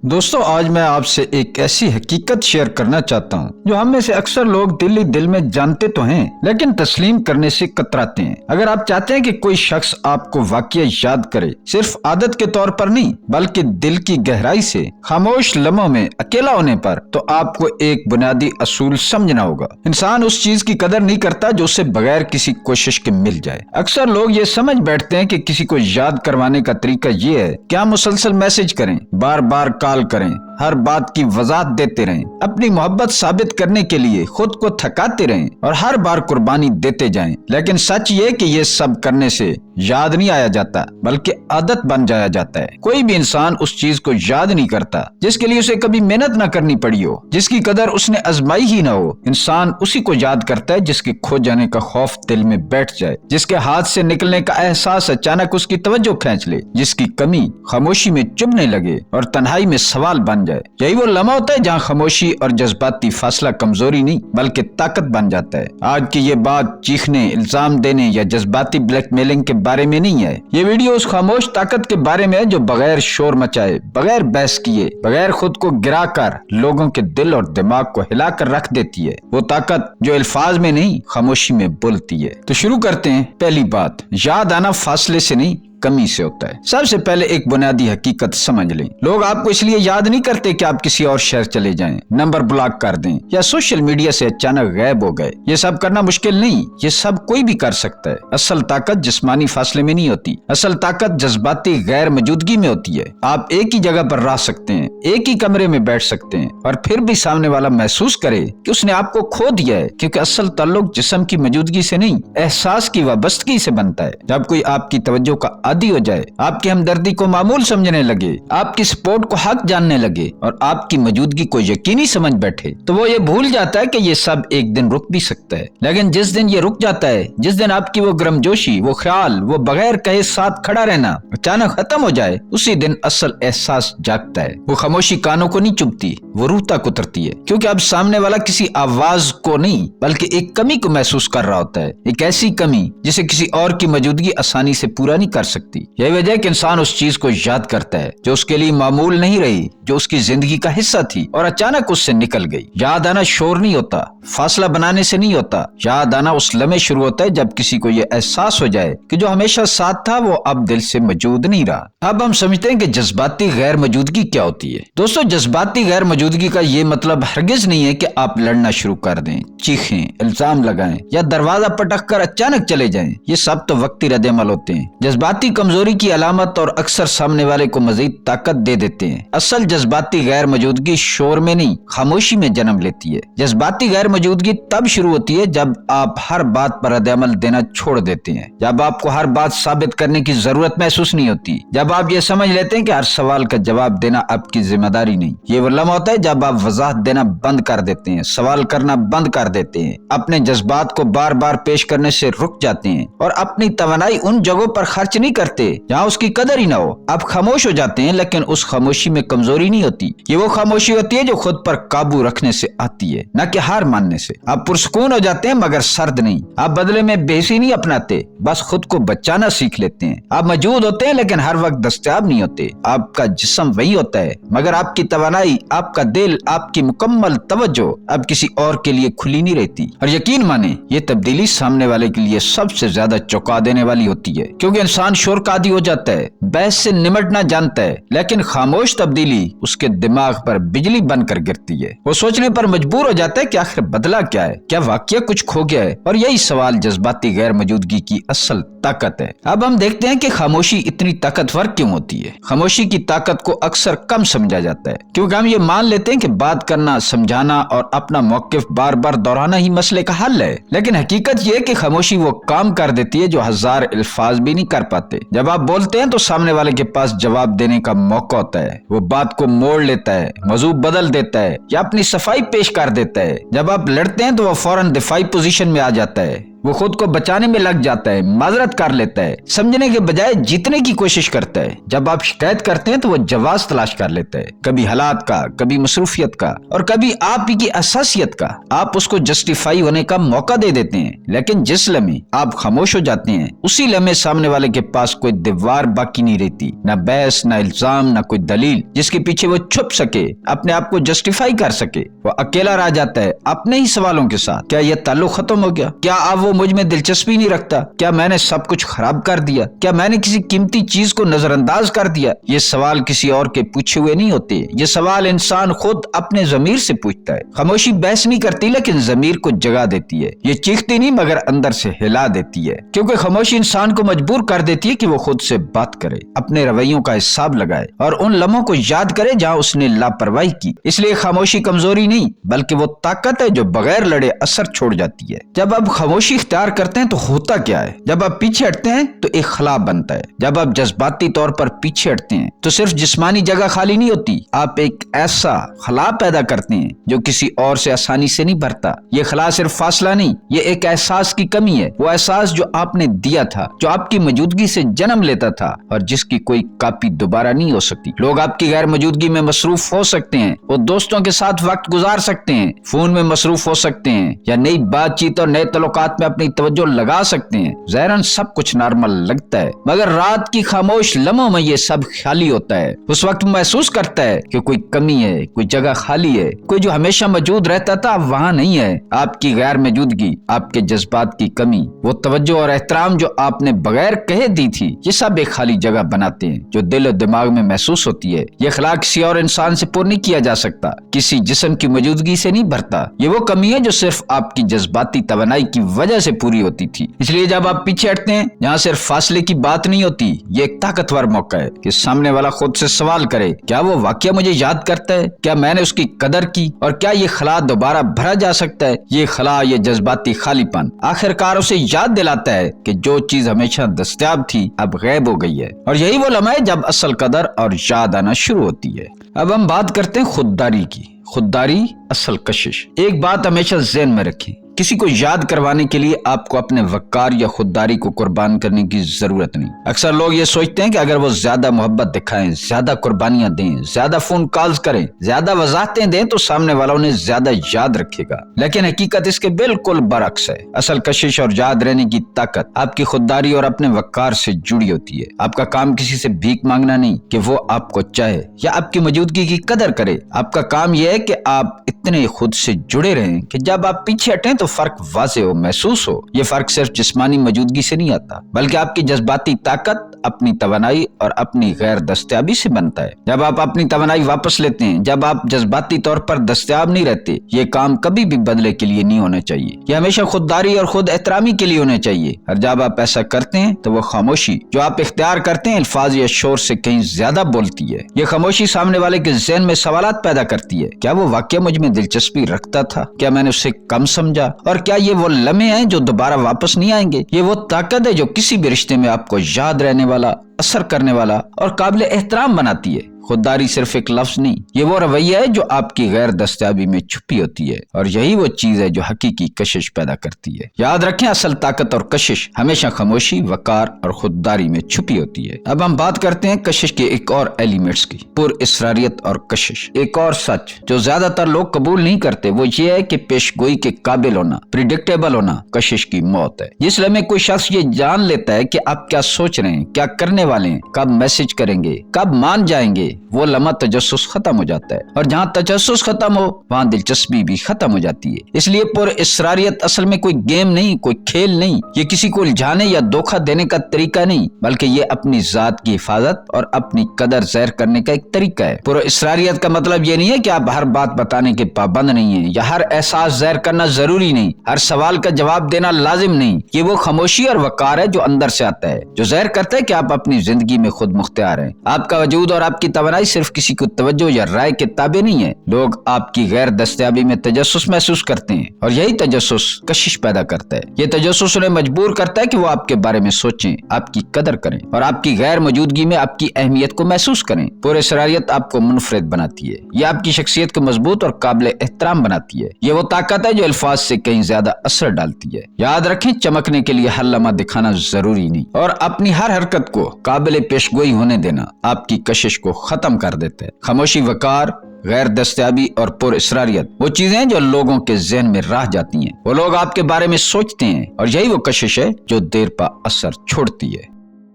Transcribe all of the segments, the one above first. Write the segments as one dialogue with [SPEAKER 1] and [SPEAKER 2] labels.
[SPEAKER 1] دوستو آج میں آپ سے ایک ایسی حقیقت شیئر کرنا چاہتا ہوں جو ہم میں سے اکثر لوگ دل میں جانتے تو ہیں لیکن تسلیم کرنے سے کتراتے ہیں۔ اگر آپ چاہتے ہیں کہ کوئی شخص آپ کو واقعہ یاد کرے، صرف عادت کے طور پر نہیں بلکہ دل کی گہرائی سے، خاموش لمحوں میں اکیلا ہونے پر، تو آپ کو ایک بنیادی اصول سمجھنا ہوگا۔ انسان اس چیز کی قدر نہیں کرتا جو اسے بغیر کسی کوشش کے مل جائے۔ اکثر لوگ یہ سمجھ بیٹھتے ہیں کہ کسی کو یاد کروانے کا طریقہ یہ ہے کہ ہم مسلسل میسج کریں، بار بار کال کریں، ہر بات کی وضاحت دیتے رہیں، اپنی محبت ثابت کرنے کے لیے خود کو تھکاتے رہیں اور ہر بار قربانی دیتے جائیں۔ لیکن سچ یہ کہ یہ سب کرنے سے یاد نہیں آیا جاتا بلکہ عادت بن جایا جاتا ہے۔ کوئی بھی انسان اس چیز کو یاد نہیں کرتا جس کے لیے اسے کبھی محنت نہ کرنی پڑی ہو، جس کی قدر اس نے آزمائی ہی نہ ہو۔ انسان اسی کو یاد کرتا ہے جس کے کھو جانے کا خوف دل میں بیٹھ جائے، جس کے ہاتھ سے نکلنے کا احساس اچانک اس کی توجہ کھینچ لے، جس کی کمی خاموشی میں چبھنے لگے اور تنہائی میں سوال بن جائے۔ یہی وہ لمحہ ہوتا ہے جہاں خاموشی اور جذباتی فاصلہ کمزوری نہیں بلکہ طاقت بن جاتا ہے۔ آج کی یہ بات چیخنے، الزام دینے یا جذباتی بلیک میلنگ کے بارے میں نہیں ہے۔ یہ ویڈیو اس خاموش طاقت کے بارے میں ہے جو بغیر شور مچائے، بغیر بحث کیے، بغیر خود کو گرا کر لوگوں کے دل اور دماغ کو ہلا کر رکھ دیتی ہے۔ وہ طاقت جو الفاظ میں نہیں خاموشی میں بولتی ہے۔ تو شروع کرتے ہیں۔ پہلی بات، یاد آنا فاصلے سے نہیں کمی سے ہوتا ہے۔ سب سے پہلے ایک بنیادی حقیقت سمجھ لیں، لوگ آپ کو اس لیے یاد نہیں کرتے کہ آپ کسی اور شہر چلے جائیں، نمبر بلاک کر دیں یا سوشل میڈیا سے اچانک غائب ہو گئے۔ یہ سب کرنا مشکل نہیں، یہ سب کوئی بھی کر سکتا ہے۔ اصل طاقت جسمانی فاصلے میں نہیں ہوتی، اصل طاقت جذباتی غیر موجودگی میں ہوتی ہے۔ آپ ایک ہی جگہ پر رہ سکتے ہیں، ایک ہی کمرے میں بیٹھ سکتے ہیں اور پھر بھی سامنے والا محسوس کرے کہ اس نے آپ کو کھو دیا ہے، کیونکہ اصل تعلق جسم کی موجودگی سے نہیں، احساس کی وابستگی سے بنتا ہے۔ جب کوئی آپ کی توجہ کا عادی ہو جائے، آپ کی ہمدردی کو معمول سمجھنے لگے، آپ کی سپورٹ کو حق جاننے لگے اور آپ کی موجودگی کو یقینی سمجھ بیٹھے، تو وہ یہ بھول جاتا ہے کہ یہ سب ایک دن رک بھی سکتا ہے۔ لیکن جس دن یہ رک جاتا ہے، جس دن آپ کی وہ گرمجوشی، وہ خیال، وہ بغیر کہے ساتھ کھڑا رہنا اچانک ختم ہو جائے، اسی دن اصل احساس جاگتا ہے۔ وہ خاموشی کانوں کو نہیں چبھتی، وہ روح تک اترتی ہے، کیونکہ اب سامنے والا کسی آواز کو نہیں بلکہ ایک کمی کو محسوس کر رہا ہوتا ہے، ایک ایسی کمی جسے کسی اور کی موجودگی آسانی سے پورا نہیں کر سکتی۔ یہ وجہ ہے کہ انسان اس چیز کو یاد کرتا ہے جو اس کے لیے معمول نہیں رہی، جو اس کی زندگی کا حصہ تھی اور اچانک اس سے نکل گئی۔ یاد آنا شور نہیں ہوتا، فاصلہ بنانے سے نہیں ہوتا۔ یاد آنا اس لمحے شروع ہوتا ہے جب کسی کو یہ احساس ہو جائے کہ جو ہمیشہ ساتھ تھا وہ اب دل سے موجود نہیں رہا۔ اب ہم سمجھتے ہیں کہ جذباتی غیر موجودگی کیا ہوتی ہے۔ دوستو، جذباتی غیر موجودگی کا یہ مطلب ہرگز نہیں ہے کہ آپ لڑنا شروع کر دیں، چیخیں، الزام لگائیں یا دروازہ پٹک کر اچانک چلے جائیں۔ یہ سب تو وقتی رد عمل ہوتے ہیں، جذباتی کمزوری کی علامت اور اکثر سامنے والے کو مزید طاقت دے دیتے ہیں۔ اصل جذباتی غیر موجودگی شور میں نہیں خاموشی میں جنم لیتی ہے۔ جذباتی غیر موجودگی تب شروع ہوتی ہے جب آپ ہر بات پر رد عمل دینا چھوڑ دیتے ہیں، جب آپ کو ہر بات ثابت کرنے کی ضرورت محسوس نہیں ہوتی، جب آپ یہ سمجھ لیتے ہیں کہ ہر سوال کا جواب دینا آپ کی ذمہ داری نہیں۔ یہ وہ لمحہ ہوتا ہے جب آپ وضاحت دینا بند کر دیتے ہیں، سوال کرنا بند کر دیتے ہیں، اپنے جذبات کو بار بار پیش کرنے سے رک جاتے ہیں اور اپنی توانائی ان جگہوں پر خرچ نہیں کرتے جہاں اس کی قدر ہی نہ ہو۔ آپ خاموش ہو جاتے ہیں، لیکن اس خاموشی میں کمزوری نہیں ہوتی۔ یہ وہ خاموشی ہوتی ہے جو خود پر قابو رکھنے سے آتی ہے، نہ کہ ہار ماننے سے۔ آپ پرسکون ہو جاتے ہیں مگر سرد نہیں۔ آپ بدلے میں بے حسی نہیں اپناتے، بس خود کو بچانا سیکھ لیتے ہیں۔ آپ موجود ہوتے ہیں لیکن ہر وقت دستیاب نہیں ہوتے۔ آپ کا جسم وہی ہوتا ہے مگر آپ کی توانائی، آپ کا دل، آپ کی مکمل توجہ اب کسی اور کے لیے کھلی نہیں رہتی۔ اور یقین مانیں، یہ تبدیلی سامنے والے کے لیے سب سے زیادہ چونکا دینے والی ہوتی ہے، کیونکہ انسان شور کا عادی ہو جاتا ہے، بحث سے نمٹنا جانتا ہے، لیکن خاموش تبدیلی اس کے دماغ پر بجلی بن کر گرتی ہے۔ وہ سوچنے پر مجبور ہو جاتا ہے کہ آخر بدلا کیا ہے، کیا واقعہ کچھ کھو گیا ہے؟ اور یہی سوال جذباتی غیر موجودگی کی اصل طاقت ہے۔ اب ہم دیکھتے ہیں کہ خاموشی اتنی طاقتور کیوں ہوتی ہے۔ خاموشی کی طاقت کو اکثر کم سمجھا جاتا ہے کیونکہ ہم یہ مان لیتے ہیں کہ بات کرنا، سمجھانا اور اپنا موقف بار بار دہرانا ہی مسئلے کا حل ہے، لیکن حقیقت یہ ہے کہ خاموشی وہ کام کر دیتی ہے جو ہزار الفاظ بھی نہیں کر پاتے۔ جب آپ بولتے ہیں تو سامنے والے کے پاس جواب دینے کا موقع ہوتا ہے، وہ بات کو موڑ لیتا ہے، موضوع بدل دیتا ہے یا اپنی صفائی پیش کر دیتا ہے۔ جب آپ لڑتے ہیں تو وہ فوراً دفاعی پوزیشن میں آ جاتا ہے، وہ خود کو بچانے میں لگ جاتا ہے، معذرت کر لیتا ہے، سمجھنے کے بجائے جیتنے کی کوشش کرتا ہے۔ جب آپ شکایت کرتے ہیں تو وہ جواز تلاش کر لیتا ہے، کبھی حالات کا، کبھی مصروفیت کا، اور کبھی آپ ہی کی حساسیت کا۔ آپ اس کو جسٹیفائی ہونے کا موقع دے دیتے ہیں، لیکن جس لمحے آپ خاموش ہو جاتے ہیں اسی لمحے سامنے والے کے پاس کوئی دیوار باقی نہیں رہتی، نہ بحث، نہ الزام، نہ کوئی دلیل جس کے پیچھے وہ چھپ سکے، اپنے آپ کو جسٹیفائی کر سکے۔ وہ اکیلا رہ جاتا ہے اپنے ہی سوالوں کے ساتھ۔ کیا یہ تعلق ختم ہو گیا؟ کیا اب وہ مجھ میں دلچسپی نہیں رکھتا؟ کیا میں نے سب کچھ خراب کر دیا؟ کیا میں نے کسی قیمتی چیز کو نظر انداز کر دیا؟ یہ سوال کسی اور کے پوچھے ہوئے نہیں ہوتے، یہ سوال انسان خود اپنے ضمیر سے پوچھتا ہے۔ خاموشی بحث نہیں کرتی لیکن ضمیر کو جگا دیتی ہے۔ یہ چیختی نہیں مگر اندر سے ہلا دیتی ہے، کیونکہ خاموشی انسان کو مجبور کر دیتی ہے کہ وہ خود سے بات کرے، اپنے رویوں کا حساب لگائے اور ان لمحوں کو یاد کرے جہاں اس نے لاپرواہی کی۔ اس لیے خاموشی کمزوری نہیں بلکہ وہ طاقت ہے جو بغیر لڑے اثر چھوڑ جاتی ہے۔ جب آپ خاموشی اختیار کرتے ہیں تو ہوتا کیا ہے؟ جب آپ پیچھے ہٹتے ہیں تو ایک خلا بنتا ہے۔ جب آپ جذباتی طور پر پیچھے ہٹتے ہیں تو صرف جسمانی جگہ خالی نہیں ہوتی، آپ ایک ایسا خلا پیدا کرتے ہیں جو کسی اور سے آسانی سے نہیں بھرتا۔ یہ خلا صرف فاصلہ نہیں، یہ ایک احساس کی کمی ہے، وہ احساس جو آپ نے دیا تھا، جو آپ کی موجودگی سے جنم لیتا تھا اور جس کی کوئی کاپی دوبارہ نہیں ہو سکتی۔ لوگ آپ کی غیر موجودگی میں مصروف ہو سکتے ہیں، وہ دوستوں کے ساتھ وقت گزار سکتے ہیں، فون میں مصروف ہو سکتے ہیں یا نئی بات چیت اور نئے تعلقات میں اپنی توجہ لگا سکتے ہیں۔ ظاہراً سب کچھ نارمل لگتا ہے مگر رات کی خاموش لمحوں میں یہ سب خالی ہوتا ہے۔ اس وقت محسوس کرتا ہے کہ کوئی کمی ہے، کوئی جگہ خالی ہے، کوئی جو ہمیشہ موجود رہتا تھا اب وہاں نہیں ہے۔ آپ کی غیر موجودگی، آپ کے جذبات کی کمی، وہ توجہ اور احترام جو آپ نے بغیر کہے دی تھی، یہ سب ایک خالی جگہ بناتے ہیں جو دل و دماغ میں محسوس ہوتی ہے۔ یہ خلا کسی اور انسان سے پر نہیں کیا جا سکتا، کسی جسم کی موجودگی سے نہیں بھرتا۔ یہ وہ کمی ہے جو صرف آپ کی جذباتی توانائی کی وجہ سے پوری ہوتی تھی۔ اس لیے جب آپ پیچھے ہٹتے ہیں جہاں صرف فاصلے کی بات نہیں ہوتی، یہ ایک طاقتور موقع ہے کہ سامنے والا خود سے سوال کرے، کیا وہ واقعہ مجھے یاد کرتا ہے؟ کیا میں نے اس کی قدر کی؟ اور کیا یہ خلا دوبارہ بھرا جا سکتا ہے؟ یہ خلا، یہ جذباتی خالی پن آخر کار اسے یاد دلاتا ہے کہ جو چیز ہمیشہ دستیاب تھی اب غائب ہو گئی ہے، اور یہی وہ لمحہ ہے جب اصل قدر اور یاد آنا شروع ہوتی ہے۔ اب ہم بات کرتے ہیں خودداری کی۔ خودداری، اصل کشش۔ ایک بات ہمیشہ ذہن میں رکھیں، کسی کو یاد کروانے کے لیے آپ کو اپنے وقار یا خودداری کو قربان کرنے کی ضرورت نہیں۔ اکثر لوگ یہ سوچتے ہیں کہ اگر وہ زیادہ محبت دکھائیں، زیادہ قربانیاں دیں، زیادہ فون کالز کریں، زیادہ وضاحتیں دیں تو سامنے والا انہیں زیادہ یاد رکھے گا، لیکن حقیقت اس کے بالکل برعکس ہے۔ اصل کشش اور یاد رہنے کی طاقت آپ کی خودداری اور اپنے وقار سے جڑی ہوتی ہے۔ آپ کا کام کسی سے بھیک مانگنا نہیں کہ وہ آپ کو چاہے یا آپ کی موجودگی کی قدر کرے۔ آپ کا کام یہ ہے کہ آپ اتنے خود سے جڑے رہیں کہ جب آپ پیچھے ہٹیں تو فرق واضح ہو، محسوس ہو۔ یہ فرق صرف جسمانی موجودگی سے نہیں آتا بلکہ آپ کی جذباتی طاقت، اپنی توانائی اور اپنی غیر دستیابی سے بنتا ہے۔ جب آپ اپنی توانائی واپس لیتے ہیں، جب آپ جذباتی طور پر دستیاب نہیں رہتے، یہ کام کبھی بھی بدلے کے لیے نہیں ہونا چاہیے، یہ ہمیشہ خودداری اور خود احترامی کے لیے ہونا چاہیے۔ اور جب آپ ایسا کرتے ہیں تو وہ خاموشی جو آپ اختیار کرتے ہیں الفاظ یا شور سے کہیں زیادہ بولتی ہے۔ یہ خاموشی سامنے والے کے ذہن میں سوالات پیدا کرتی ہے، کیا وہ واقعہ مجھ میں دلچسپی رکھتا تھا؟ کیا میں نے اسے کم سمجھا؟ اور کیا یہ وہ لمحے ہیں جو دوبارہ واپس نہیں آئیں گے؟ یہ وہ طاقت ہے جو کسی بھی رشتے میں آپ کو یاد رہنے والا، اثر کرنے والا اور قابل احترام بناتی ہے۔ خودداری صرف ایک لفظ نہیں، یہ وہ رویہ ہے جو آپ کی غیر دستیابی میں چھپی ہوتی ہے، اور یہی وہ چیز ہے جو حقیقی کشش پیدا کرتی ہے۔ یاد رکھیں، اصل طاقت اور کشش ہمیشہ خاموشی، وقار اور خودداری میں چھپی ہوتی ہے۔ اب ہم بات کرتے ہیں کشش کے ایک اور ایلیمنٹس کی، پر اسراریت اور کشش۔ ایک اور سچ جو زیادہ تر لوگ قبول نہیں کرتے وہ یہ ہے کہ پیش گوئی کے قابل ہونا، پریڈکٹیبل ہونا کشش کی موت ہے۔ جس لمحے کوئی شخص یہ جان لیتا ہے کہ آپ کیا سوچ رہے ہیں، کیا کرنے والے ہیں، کب میسج کریں گے، کب مان جائیں گے، وہ لمحہ تجسس ختم ہو جاتا ہے، اور جہاں تجسس ختم ہو وہاں دلچسپی بھی ختم ہو جاتی ہے۔ اس لیے پر اسراریت اصل میں کوئی گیم نہیں، کوئی کھیل نہیں، یہ کسی کو الجھانے یا دھوکہ دینے کا طریقہ نہیں، بلکہ یہ اپنی ذات کی حفاظت اور اپنی قدر ظاہر کرنے کا ایک طریقہ ہے۔ پر اسراریت کا مطلب یہ نہیں ہے کہ آپ ہر بات بتانے کے پابند نہیں ہیں، یا ہر احساس ظاہر کرنا ضروری نہیں، ہر سوال کا جواب دینا لازم نہیں۔ یہ وہ خاموشی اور وقار ہے جو اندر سے آتا ہے، جو ظاہر کرتا ہے کہ آپ اپنی زندگی میں خود مختار ہیں۔ آپ کا وجود اور آپ کی توانائی توانائی صرف کسی کو توجہ یا رائے کے تابع نہیں ہے۔ لوگ آپ کی غیر دستیابی میں تجسس محسوس کرتے ہیں اور یہی تجسس کشش پیدا کرتا ہے۔ یہ تجسس انہیں مجبور کرتا ہے کہ وہ آپ کے بارے میں سوچیں، آپ کی قدر کریں اور آپ کی غیر موجودگی میں آپ کی اہمیت کو محسوس کریں۔ پر اسراریت آپ کو منفرد بناتی ہے، یہ آپ کی شخصیت کو مضبوط اور قابل احترام بناتی ہے۔ یہ وہ طاقت ہے جو الفاظ سے کہیں زیادہ اثر ڈالتی ہے۔ یاد رکھیں، چمکنے کے لیے ہر لمحہ دکھانا ضروری نہیں، اور اپنی ہر حرکت کو قابل پیشگوئی ہونے دینا آپ کی کشش کو ختم کر دیتا ہے۔ خاموشی، وقار، غیر دستیابی اور پر اسراریت وہ چیزیں جو لوگوں کے ذہن میں رہ جاتی ہیں۔ وہ لوگ آپ کے بارے میں سوچتے ہیں اور یہی وہ کشش ہے جو دیر پا اثر چھوڑتی ہے۔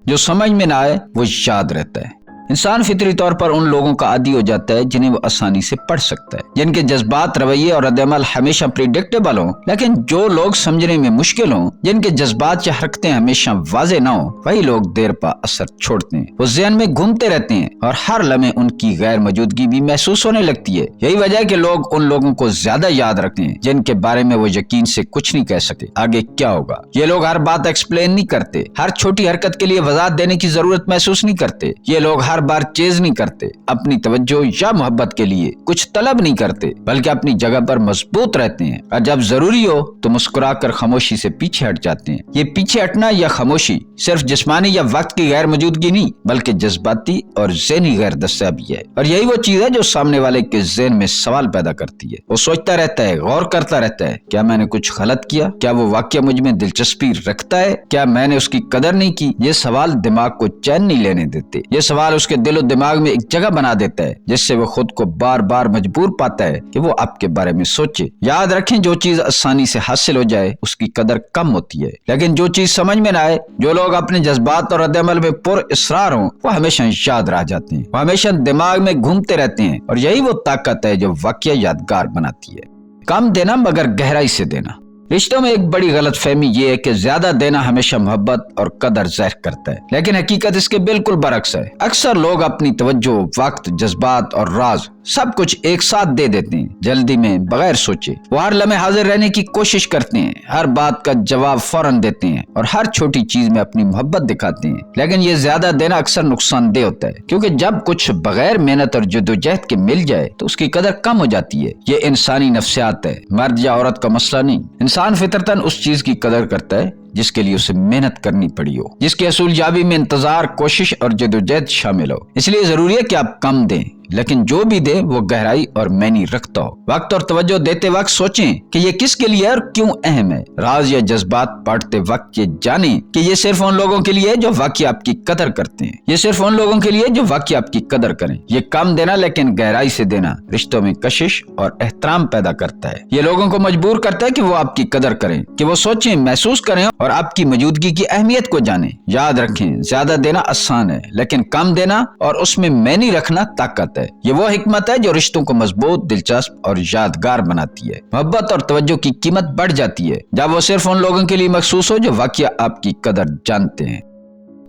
[SPEAKER 1] جو سمجھ میں نہ آئے وہ یاد رہتا ہے۔ انسان فطری طور پر ان لوگوں کا عادی ہو جاتا ہے جنہیں وہ آسانی سے پڑھ سکتا ہے، جن کے جذبات، رویے اور رد عمل ہمیشہ پریڈکٹیبل ہوں۔ لیکن جو لوگ سمجھنے میں مشکل ہوں، جن کے جذبات یا حرکتیں ہمیشہ واضح نہ ہوں، وہی لوگ دیر پا اثر چھوڑتے ہیں۔ وہ ذہن میں گھومتے رہتے ہیں اور ہر لمحے ان کی غیر موجودگی بھی محسوس ہونے لگتی ہے۔ یہی وجہ ہے کہ لوگ ان لوگوں کو زیادہ یاد رکھتے ہیں جن کے بارے میں وہ یقین سے کچھ نہیں کہہ سکتے آگے کیا ہوگا۔ یہ لوگ ہر بات ایکسپلین نہیں کرتے، ہر چھوٹی حرکت کے لیے وضاحت دینے کی ضرورت محسوس نہیں کرتے۔ یہ لوگ ہر بار چیز نہیں کرتے، اپنی توجہ یا محبت کے لیے کچھ طلب نہیں کرتے، بلکہ اپنی جگہ پر مضبوط رہتے ہیں، اور جب ضروری ہو تو مسکرا کر خاموشی سے پیچھے ہٹ جاتے ہیں۔ یہ پیچھے ہٹنا یا خاموشی صرف جسمانی یا وقت کی غیر موجودگی نہیں، بلکہ جذباتی اور ذہنی غیر دستیابی ہے، اور یہی وہ چیز ہے جو سامنے والے کے ذہن میں سوال پیدا کرتی ہے۔ وہ سوچتا رہتا ہے، غور کرتا رہتا ہے، کیا میں نے کچھ غلط کیا؟ کیا وہ واقعہ مجھ میں دلچسپی رکھتا ہے؟ کیا میں نے اس کی قدر نہیں کی؟ یہ سوال دماغ کو چین نہیں لینے دیتے۔ یہ سوال اس کے دل و دماغ میں ایک جگہ بنا دیتا ہے، جس سے وہ خود کو بار بار مجبور پاتا ہے کہ وہ آپ کے بارے میں سوچے۔ یاد رکھیں، جو چیز آسانی سے حاصل ہو جائے اس کی قدر کم ہوتی ہے، لیکن جو چیز سمجھ میں نہ آئے، جو لوگ اپنے جذبات اور رد عمل میں پر اصرار ہوں، وہ ہمیشہ یاد رہ جاتے ہیں، وہ ہمیشہ دماغ میں گھومتے رہتے ہیں، اور یہی وہ طاقت ہے جو واقعہ یادگار بناتی ہے۔ کم دینا مگر گہرائی سے دینا۔ رشتوں میں ایک بڑی غلط فہمی یہ ہے کہ زیادہ دینا ہمیشہ محبت اور قدر ظاہر کرتا ہے، لیکن حقیقت اس کے بالکل برعکس ہے۔ اکثر لوگ اپنی توجہ، وقت، جذبات اور راز سب کچھ ایک ساتھ دے دیتے ہیں، جلدی میں، بغیر سوچے۔ وہ ہر لمحے حاضر رہنے کی کوشش کرتے ہیں، ہر بات کا جواب فوراً دیتے ہیں اور ہر چھوٹی چیز میں اپنی محبت دکھاتے ہیں۔ لیکن یہ زیادہ دینا اکثر نقصان دہ ہوتا ہے، کیونکہ جب کچھ بغیر محنت اور جدوجہد کے مل جائے تو اس کی قدر کم ہو جاتی ہے۔ یہ انسانی نفسیات ہے، مرد یا عورت کا مسئلہ نہیں۔ انسان فطرتاً اس چیز کی قدر کرتا ہے جس کے لیے اسے محنت کرنی پڑی ہو، جس کی حصول یابی میں انتظار، کوشش اور جدوجہد شامل ہو۔ اس لیے ضروری ہے کہ آپ کم دیں، لیکن جو بھی دے وہ گہرائی اور معنی رکھتا ہو۔ وقت اور توجہ دیتے وقت سوچیں کہ یہ کس کے لیے اور کیوں اہم ہے۔ راز یا جذبات بانٹتے وقت یہ جانیں کہ یہ صرف ان لوگوں کے لیے جو واقعی آپ کی قدر کرتے ہیں، یہ صرف ان لوگوں کے لیے جو واقعی آپ کی قدر کریں۔ یہ کم دینا لیکن گہرائی سے دینا رشتوں میں کشش اور احترام پیدا کرتا ہے۔ یہ لوگوں کو مجبور کرتا ہے کہ وہ آپ کی قدر کریں، کہ وہ سوچیں، محسوس کریں اور آپ کی موجودگی کی اہمیت کو جانیں۔ یاد رکھیں، زیادہ دینا آسان ہے، لیکن کم دینا اور اس میں معنی رکھنا طاقت ہے۔ یہ وہ حکمت ہے جو رشتوں کو مضبوط، دلچسپ اور یادگار بناتی ہے۔ محبت اور توجہ کی قیمت بڑھ جاتی ہے جب وہ صرف ان لوگوں کے لیے مخصوص ہو جو واقعہ آپ کی قدر جانتے ہیں۔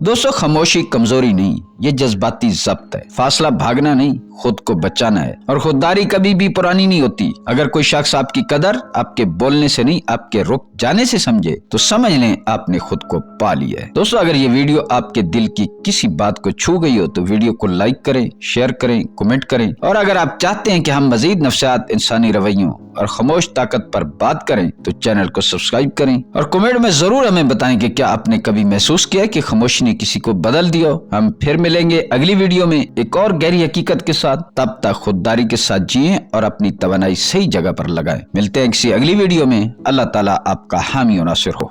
[SPEAKER 1] دوستو، خاموشی کمزوری نہیں، یہ جذباتی ضبط ہے۔ فاصلہ بھاگنا نہیں، خود کو بچانا ہے، اور خودداری کبھی بھی پرانی نہیں ہوتی۔ اگر کوئی شخص آپ کی قدر آپ کے بولنے سے نہیں، آپ کے رک جانے سے سمجھے تو سمجھ لیں آپ نے خود کو پا لیا ہے۔ دوستو، اگر یہ ویڈیو آپ کے دل کی کسی بات کو چھو گئی ہو تو ویڈیو کو لائک کریں، شیئر کریں، کمنٹ کریں، اور اگر آپ چاہتے ہیں کہ ہم مزید نفسیات، انسانی رویوں اور خاموش طاقت پر بات کریں تو چینل کو سبسکرائب کریں، اور کمنٹ میں ضرور ہمیں بتائیں کہ کیا آپ نے کبھی محسوس کیا کہ خاموشی نے کسی کو بدل دیا ہو۔ ہم پھر ملیں گے اگلی ویڈیو میں ایک اور گہری حقیقت کے ساتھ۔ تب تک خودداری کے ساتھ جئیں اور اپنی توانائی صحیح جگہ پر لگائیں۔ ملتے ہیں کسی اگلی ویڈیو میں۔ اللہ تعالیٰ آپ کا حامی و ناصر ہو۔